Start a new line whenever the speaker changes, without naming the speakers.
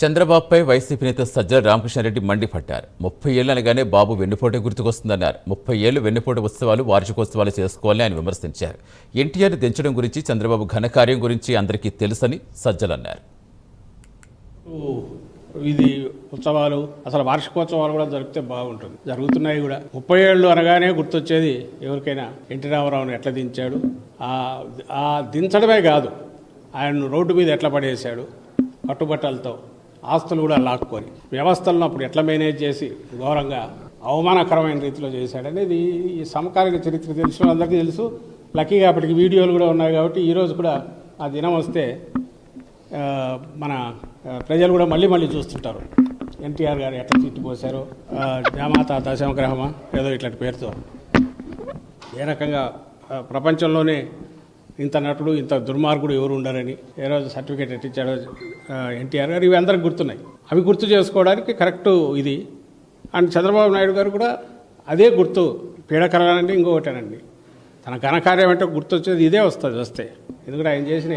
చంద్రబాబుపై వైసీపీ నేత సజ్జల రామకృష్ణారెడ్డి మండిపడ్డారు. 30 ఏళ్లు అనగానే బాబు వెన్నుపోటే గుర్తుకొస్తుందన్నారు. 30 ఏళ్లు వెన్నుపోటు ఉత్సవాలు, వార్షికోత్సవాలు చేసుకోవాలని ఆయన విమర్శించారు. ఎన్టీఆర్ని దించడం గురించి, చంద్రబాబు ఘనకార్యం గురించి అందరికీ తెలుసని సజ్జలు అన్నారు.
ఇది ఉత్సవాలు, అసలు వార్షికోత్సవాలు కూడా జరిగితే బాగుంటుంది. జరుగుతున్నాయి కూడా. 30 ఏళ్ళు అనగానే గుర్తొచ్చేది ఎవరికైనా ఎన్టీ రామారావుని ఎట్లా దించాడు, ఆ దించడమే కాదు, ఆయన రోడ్డు మీద ఎట్లా పడేశాడు, కట్టుబట్టలతో ఆస్తులు కూడా లాక్కొని, వ్యవస్థలను అప్పుడు ఎట్లా మేనేజ్ చేసి ఘోరంగా అవమానకరమైన రీతిలో చేశాడనేది ఈ సమకాలీన చరిత్ర తెలిసిన అందరికీ తెలుసు. లక్కీగా అప్పటికి వీడియోలు కూడా ఉన్నాయి కాబట్టి ఈరోజు కూడా ఆ దినం వస్తే మన ప్రజలు కూడా మళ్ళీ చూస్తుంటారు. ఎన్టీఆర్ గారు ఎట్లా తిట్టిపోశారో, జామాత దశమగ్రహమా ఏదో ఇట్లాంటి పేరుతో ఏ రకంగా ప్రపంచంలోనే ఇంత నటుడు, ఇంత దుర్మార్గుడు ఎవరు ఉండరని ఏ రోజు సర్టిఫికేట్ ఎట్టించాడో ఎన్టీఆర్ గారు, ఇవి అందరికి గుర్తున్నాయి. అవి గుర్తు చేసుకోవడానికి కరెక్ట్ ఇది. అండ్ చంద్రబాబు నాయుడు గారు కూడా అదే గుర్తు. పీడకలనండి ఇంకొకటేనండి, తన ఘనకార్యం అంటే గుర్తొచ్చేది ఇదే వస్తుంది. ఎందుకంటే ఆయన చేసిన